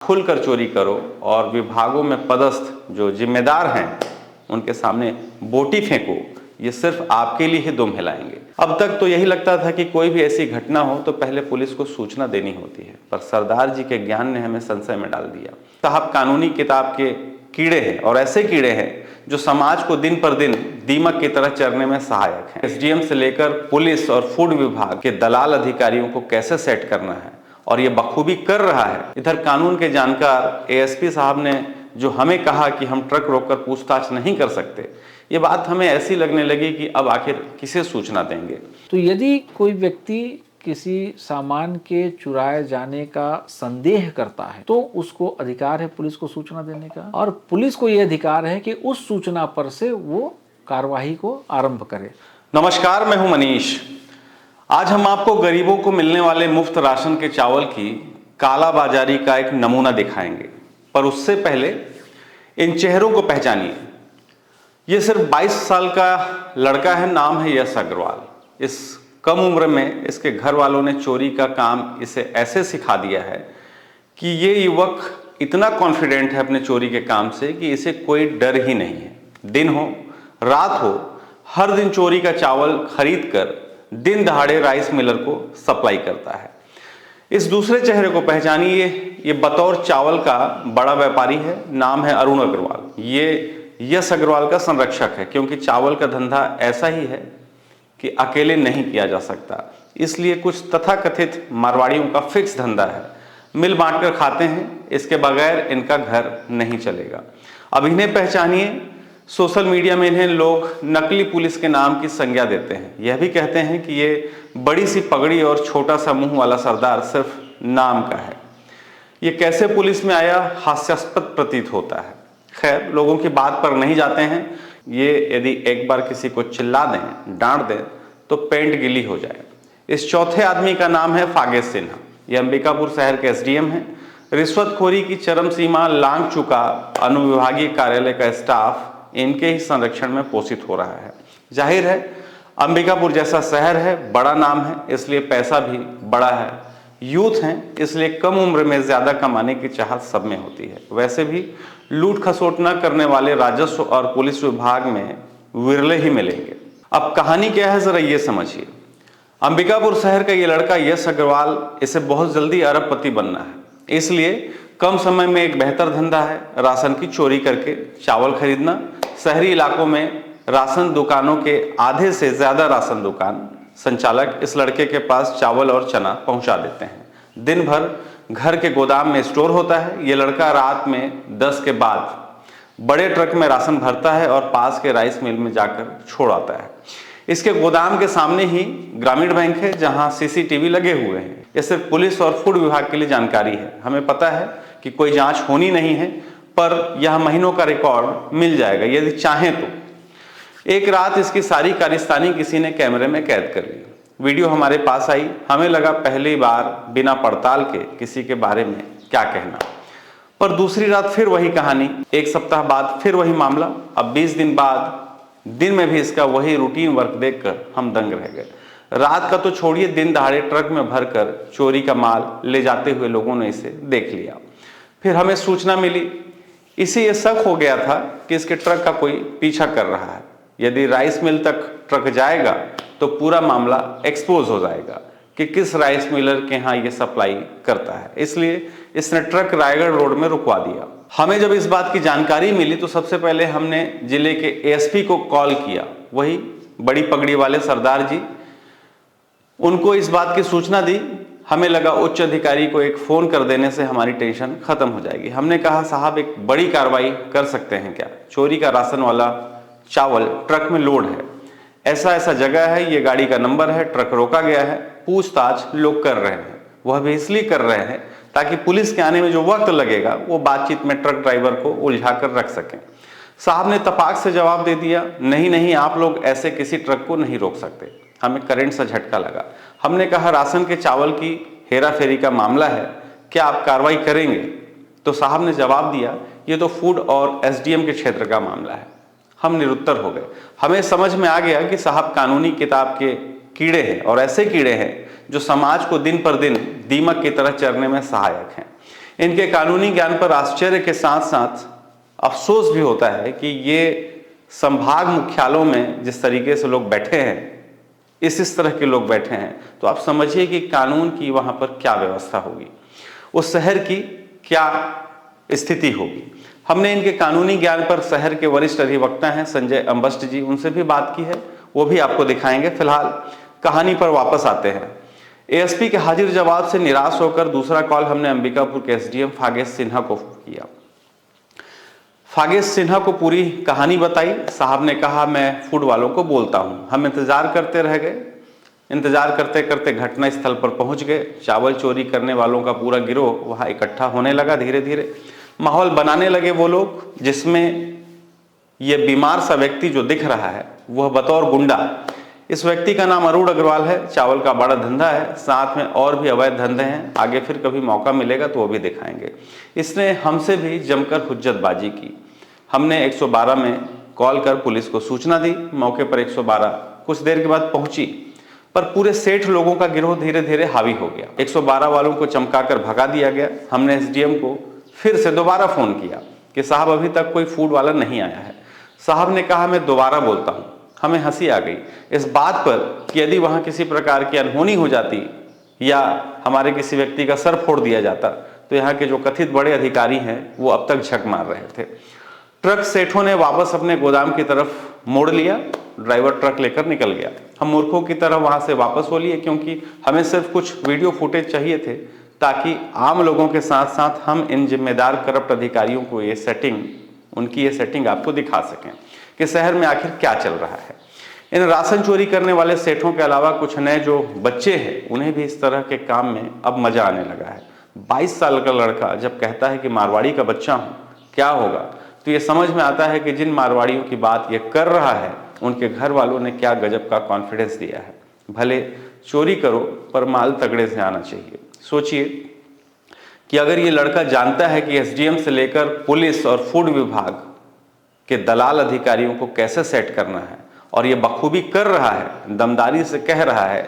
खुलकर चोरी करो और विभागों में पदस्थ जो जिम्मेदार हैं उनके सामने बोटी फेंको, ये सिर्फ आपके लिए ही दुम हिलाएंगे। अब तक तो यही लगता था कि कोई भी ऐसी घटना हो तो पहले पुलिस को सूचना देनी होती है, पर सरदार जी के ज्ञान ने हमें संशय में डाल दिया। साहब कानूनी किताब के कीड़े हैं और ऐसे कीड़े हैं जो समाज को दिन पर दिन दीमक की तरह चरने में सहायक हैं। एसडीएम से लेकर पुलिस और फूड विभाग के दलाल अधिकारियों को कैसे सेट करना है और ये बखूबी कर रहा है। इधर कानून के जानकार एएसपी साहब ने जो हमें कहा कि हम ट्रक रोककर पूछताछ नहीं कर सकते, ये बात हमें ऐसी लगने लगी कि अब आखिर किसे सूचना देंगे। तो यदि कोई व्यक्ति किसी सामान के चुराए जाने का संदेह करता है तो उसको अधिकार है पुलिस को सूचना देने का, और पुलिस को यह अधिकार है कि उस सूचना पर से वो कार्यवाही को आरंभ करे। नमस्कार, मैं हूं मनीष। आज हम आपको गरीबों को मिलने वाले मुफ्त राशन के चावल की कालाबाजारी का एक नमूना दिखाएंगे, पर उससे पहले इन चेहरों को पहचानिए। ये सिर्फ 22 साल का लड़का है, नाम है यश अग्रवाल। इस कम उम्र में इसके घर वालों ने चोरी का काम इसे ऐसे सिखा दिया है कि ये युवक इतना कॉन्फिडेंट है अपने चोरी के काम से कि इसे कोई डर ही नहीं है। दिन हो रात हो, हर दिन चोरी का चावल खरीद कर दिन दहाड़े राइस मिलर को सप्लाई करता है। इस दूसरे चेहरे को पहचानिए, ये बतौर चावल का बड़ा व्यापारी है, नाम है अरुण अग्रवाल। ये यश अग्रवाल का संरक्षक है, क्योंकि चावल का धंधा ऐसा ही है कि अकेले नहीं किया जा सकता, इसलिए कुछ तथाकथित मारवाड़ियों का फिक्स धंधा है, मिल बांट कर खाते हैं, इसके बगैर इनका घर नहीं चलेगा। अब इन्हें पहचानिए। सोशल मीडिया में इन्हें लोग नकली पुलिस के नाम की संज्ञा देते हैं। यह भी कहते हैं कि ये बड़ी सी पगड़ी और छोटा सा मुंह वाला सरदार सिर्फ नाम का है। ये कैसे पुलिस में आया, हास्यास्पद प्रतीत होता है। खैर, लोगों की बात पर नहीं जाते हैं। ये यदि एक बार किसी को चिल्ला दें, डांट दें तो पेंट गिली हो जाए। इस चौथे आदमी का नाम है फागेश सिन्हा। ये अंबिकापुर शहर के एसडीएम हैं। रिश्वतखोरी की चरम सीमा लांघ चुका अनुविभागीय कार्यालय का स्टाफ इनके ही संरक्षण में पोषित हो रहा है। जाहिर है, अंबिकापुर जैसा शहर है, बड़ा नाम है, इसलिए पैसा भी बड़ा है। यूथ हैं, इसलिए कम उम्र में ज्यादा कमाने की चाहत सब में होती है। वैसे भी लूट खसोट न करने वाले राजस्व और पुलिस विभाग में विरले ही मिलेंगे। अब कहानी क्या है, जरा ये समझिए। अंबिकापुर शहर का ये लड़का यश अग्रवाल, इसे बहुत जल्दी अरबपति बनना है, इसलिए कम समय में एक बेहतर धंधा है राशन की चोरी करके चावल खरीदना। शहरी इलाकों में राशन दुकानों के आधे से ज्यादा राशन दुकान संचालक इस लड़के के पास चावल और चना पहुंचा देते हैं। दिन भर घर के गोदाम में स्टोर होता है। ये लड़का रात में 10 के बाद बड़े ट्रक में राशन भरता है और पास के राइस मिल में जाकर छोड़ आता है। इसके गोदाम के सामने ही ग्रामीण बैंक है, जहां सीसीटीवी लगे हुए हैं। ये सिर्फ पुलिस और फूड विभाग के लिए जानकारी है। हमें पता है कि कोई जांच होनी नहीं है, पर यह महीनों का रिकॉर्ड मिल जाएगा यदि चाहें तो। एक रात इसकी सारी कारिस्तानी किसी ने कैमरे में कैद कर ली। वीडियो हमारे पास आई। हमें लगा पहली बार बिना पड़ताल के किसी के बारे में क्या कहना, पर दूसरी रात फिर वही कहानी। एक सप्ताह बाद फिर वही मामला। अब 20 दिन बाद दिन में भी इसका वही रूटीन वर्क देखकर हम दंग रह गए। रात का तो छोड़िए, दिन दहाड़े ट्रक में भरकर चोरी का माल ले जाते हुए लोगों ने इसे देख लिया। फिर हमें सूचना मिली। इसे ये शक हो गया था कि इसके ट्रक का कोई पीछा कर रहा है। यदि राइस मिल तक ट्रक जाएगा तो पूरा मामला एक्सपोज हो जाएगा कि किस राइस मिलर के यहाँ ये सप्लाई करता है। इसलिए इसने ट्रक रायगढ़ रोड में रुकवा दिया। हमें जब इस बात की जानकारी मिली तो सबसे पहले हमने जिले के एएसपी को कॉल किया, वही बड़ी पगड़ी वाले सरदार जी। उनको इस बात की सूचना दी। हमें लगा उच्च अधिकारी को एक फोन कर देने से हमारी टेंशन खत्म हो जाएगी। हमने कहा, साहब एक बड़ी कार्रवाई कर सकते हैं क्या? चोरी का राशन वाला चावल ट्रक में लोड है, ऐसा ऐसा जगह है, ये गाड़ी का नंबर है, ट्रक रोका गया है, पूछताछ लोग कर रहे हैं। वह भी इसलिए कर रहे हैं ताकि पुलिस के आने में जो वक्त लगेगा वो बातचीत में ट्रक ड्राइवर को उलझा कर रख सकें। साहब ने तपाक से जवाब दे दिया, नहीं नहीं, आप लोग ऐसे किसी ट्रक को नहीं रोक सकते। हमें करंट सा झटका लगा। हमने कहा, राशन के चावल की हेरा फेरी का मामला है, क्या आप कार्रवाई करेंगे? तो साहब ने जवाब दिया, ये तो फूड और एसडीएम के क्षेत्र का मामला है। हम निरुत्तर हो गए। हमें समझ में आ गया कि साहब कानूनी किताब के कीड़े हैं, और ऐसे कीड़े हैं जो समाज को दिन पर दिन दीमक की तरह चरने में सहायक हैं। इनके कानूनी ज्ञान पर आश्चर्य के साथ साथ अफसोस भी होता है कि ये संभाग मुख्यालयों में जिस तरीके से लोग बैठे हैं, इस तरह के लोग बैठे हैं, तो आप समझिए कि कानून की वहां पर क्या व्यवस्था होगी, उस शहर की क्या स्थिति होगी। हमने इनके कानूनी ज्ञान पर शहर के वरिष्ठ अधिवक्ता हैं संजय अंबस्ट जी, उनसे भी बात की है, वो भी आपको दिखाएंगे। फिलहाल कहानी पर वापस आते हैं। एएसपी के हाजिर जवाब से निराश होकर दूसरा कॉल हमने अंबिकापुर के एसडीएम फागेश सिन्हा को किया। फागेश सिन्हा को पूरी कहानी बताई। साहब ने कहा मैं फूड वालों को बोलता हूं। हम इंतजार करते रह गए। इंतजार करते करते घटना स्थल पर पहुंच गए। चावल चोरी करने वालों का पूरा गिरोह वहां इकट्ठा होने लगा। धीरे धीरे माहौल बनाने लगे वो लोग, जिसमें ये बीमार सा व्यक्ति जो दिख रहा है वह बतौर गुंडा, इस व्यक्ति का नाम अरुण अग्रवाल है। चावल का बड़ा धंधा है, साथ में और भी अवैध धंधे हैं। आगे फिर कभी मौका मिलेगा तो वो भी दिखाएंगे। इसने हमसे भी जमकर हुज्जतबाजी की। हमने 112 में कॉल कर पुलिस को सूचना दी। मौके पर 112 कुछ देर के बाद पहुंची, पर पूरे 60 लोगों का गिरोह धीरे धीरे हावी हो गया। 112 वालों को चमकाकर भगा दिया गया। हमने एसडीएम को फिर से दोबारा फोन किया कि साहब अभी तक कोई फूड वाला नहीं आया है। साहब ने कहा मैं दोबारा बोलता हूं। हमें हंसी आ गई इस बात पर कि यदि वहां किसी प्रकार की अनहोनी हो जाती या हमारे किसी व्यक्ति का सर फोड़ दिया जाता तो यहाँ के जो कथित बड़े अधिकारी हैं वो अब तक झक मार रहे थे। ट्रक सेठों ने वापस अपने गोदाम की तरफ मोड़ लिया। ड्राइवर ट्रक लेकर निकल गया। हम मूर्खों की तरह वहां से वापस हो लिए, क्योंकि हमें सिर्फ कुछ वीडियो फुटेज चाहिए थे ताकि आम लोगों के साथ साथ हम इन जिम्मेदार करप्ट अधिकारियों को उनकी ये सेटिंग आपको दिखा सकें कि शहर में आखिर क्या चल रहा है। इन राशन चोरी करने वाले सेठों के अलावा कुछ नए जो बच्चे हैं उन्हें भी इस तरह के काम में अब मजा आने लगा है। 22 साल का लड़का जब कहता है कि मारवाड़ी का बच्चा हूं, क्या होगा, तो ये समझ में आता है कि जिन मारवाड़ियों की बात ये कर रहा है उनके घर वालों ने क्या गजब का कॉन्फिडेंस दिया है। भले चोरी करो पर माल तगड़े से आना चाहिए। सोचिए कि अगर ये लड़का जानता है कि एसडीएम से लेकर पुलिस और फूड विभाग के दलाल अधिकारियों को कैसे सेट करना है और ये बखूबी कर रहा है, दमदारी से कह रहा है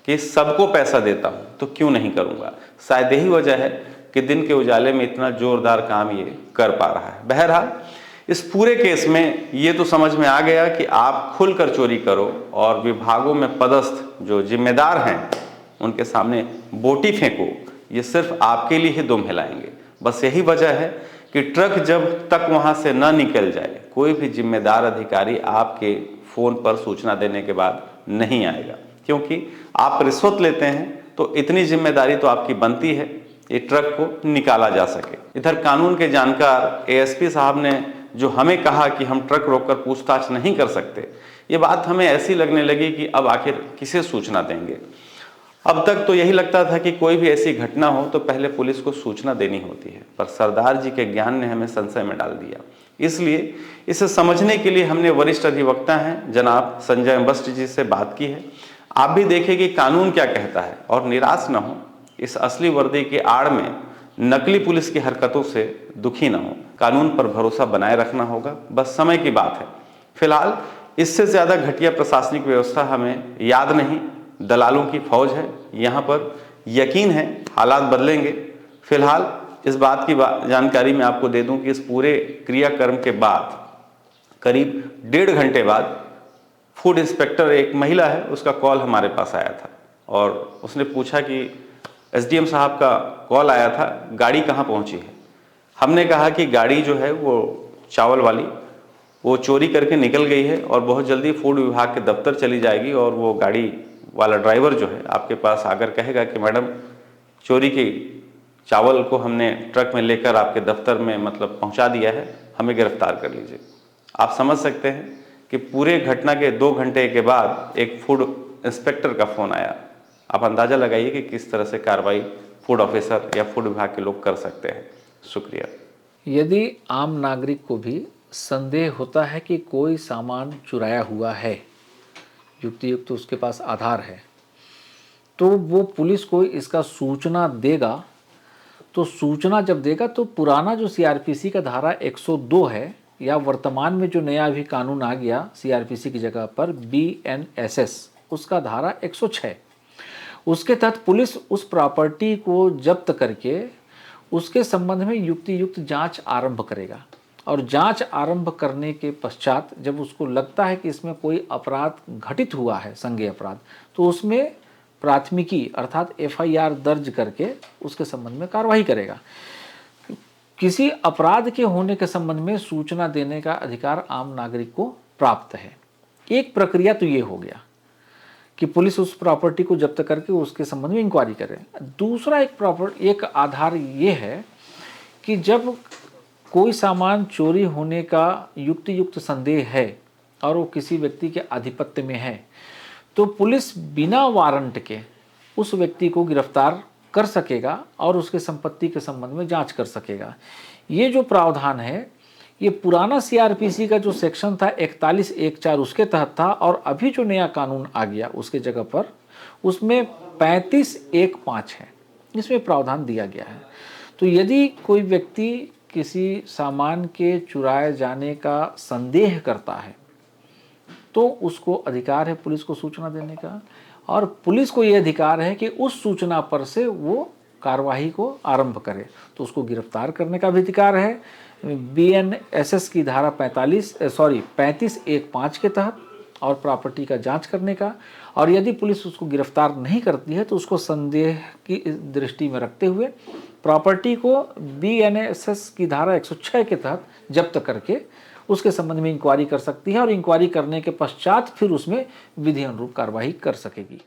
कि सबको पैसा देता हूं, तो क्यों नहीं करूंगा। शायद यही वजह है कि दिन के उजाले में इतना जोरदार काम ये कर पा रहा है। बहरहाल इस पूरे केस में ये तो समझ में आ गया कि आप खुलकर चोरी करो और विभागों में पदस्थ जो जिम्मेदार हैं उनके सामने बोटी फेंको, ये सिर्फ आपके लिए ही दुम हिलाएंगे। बस यही वजह है कि ट्रक जब तक वहां से न निकल जाए कोई भी जिम्मेदार अधिकारी आपके फोन पर सूचना देने के बाद नहीं आएगा, क्योंकि आप रिश्वत लेते हैं तो इतनी जिम्मेदारी तो आपकी बनती है ये ट्रक को निकाला जा सके। इधर कानून के जानकार एएसपी साहब ने जो हमें कहा कि हम ट्रक रोककर पूछताछ नहीं कर सकते, ये बात हमें ऐसी लगने लगी कि अब आखिर किसे सूचना देंगे। अब तक तो यही लगता था कि कोई भी ऐसी घटना हो तो पहले पुलिस को सूचना देनी होती है, पर सरदार जी के ज्ञान ने हमें संशय में डाल दिया। इसलिए इसे समझने के लिए हमने वरिष्ठ अधिवक्ता हैं जनाब संजय अंबस्ट जी से बात की है। आप भी देखें कि कानून क्या कहता है और निराश न हो। इस असली वर्दी की आड़ में नकली पुलिस की हरकतों से दुखी न हो। कानून पर भरोसा बनाए रखना होगा, बस समय की बात है। फिलहाल इससे ज्यादा घटिया प्रशासनिक व्यवस्था हमें याद नहीं। दलालों की फौज है यहाँ पर, यकीन है हालात बदलेंगे। फिलहाल इस बात की जानकारी मैं आपको दे दूं कि इस पूरे क्रियाक्रम के बाद करीब 1.5 घंटे बाद फूड इंस्पेक्टर, एक महिला है, उसका कॉल हमारे पास आया था और उसने पूछा कि एसडीएम साहब का कॉल आया था, गाड़ी कहाँ पहुँची है। हमने कहा कि गाड़ी जो है वो चावल वाली वो चोरी करके निकल गई है और बहुत जल्दी फूड विभाग के दफ्तर चली जाएगी और वो गाड़ी वाला ड्राइवर जो है आपके पास आकर कहेगा कि मैडम चोरी की चावल को हमने ट्रक में लेकर आपके दफ्तर में मतलब पहुंचा दिया है, हमें गिरफ्तार कर लीजिए। आप समझ सकते हैं कि पूरे घटना के 2 घंटे के बाद एक फूड इंस्पेक्टर का फोन आया। आप अंदाजा लगाइए कि किस तरह से कार्रवाई फूड ऑफिसर या फूड विभाग के लोग कर सकते हैं। शुक्रिया। यदि आम नागरिक को भी संदेह होता है कि कोई सामान चुराया हुआ है, युक्ति युक्त उसके पास आधार है, तो वो पुलिस को इसका सूचना देगा। तो सूचना जब देगा तो पुराना जो सीआरपीसी का धारा 102 है या वर्तमान में जो नया भी कानून आ गया सीआरपीसी की जगह पर बीएनएसएस, उसका धारा 106, उसके तहत पुलिस उस प्रॉपर्टी को जब्त करके उसके संबंध में युक्तियुक्त जांच आरंभ करेगा। और जांच आरंभ करने के पश्चात जब उसको लगता है कि इसमें कोई अपराध घटित हुआ है, संज्ञेय अपराध, तो उसमें प्राथमिकी अर्थात FIR दर्ज करके उसके संबंध में कार्रवाई करेगा। किसी अपराध के होने के संबंध में सूचना देने का अधिकार आम नागरिक को प्राप्त है। एक प्रक्रिया तो ये हो गया कि पुलिस उस प्रॉपर्टी को जब्त करके उसके संबंध में इंक्वायरी करे। दूसरा एक आधार ये है कि जब कोई सामान चोरी होने का युक्तियुक्त संदेह है और वो किसी व्यक्ति के आधिपत्य में है, तो पुलिस बिना वारंट के उस व्यक्ति को गिरफ्तार कर सकेगा और उसके संपत्ति के संबंध में जांच कर सकेगा। ये जो प्रावधान है ये पुराना CRPC का जो सेक्शन था 41(1)(4) उसके तहत था, और अभी जो नया कानून आ गया उसके जगह पर उसमें 35(1)(5) है, इसमें प्रावधान दिया गया है। तो यदि कोई व्यक्ति किसी सामान के चुराए जाने का संदेह करता है तो उसको अधिकार है पुलिस को सूचना देने का, और पुलिस को यह अधिकार है कि उस सूचना पर से वो कार्यवाही को आरंभ करे। तो उसको गिरफ्तार करने का भी अधिकार है BNSS की धारा 35(1)(5) के तहत, और प्रॉपर्टी का जांच करने का। और यदि पुलिस उसको गिरफ्तार नहीं करती है तो उसको संदेह की दृष्टि में रखते हुए प्रॉपर्टी को BNSS की धारा 106 के तहत जब्त करके उसके संबंध में इंक्वायरी कर सकती है, और इंक्वायरी करने के पश्चात फिर उसमें विधि अनुरूप कार्रवाई कर सकेगी।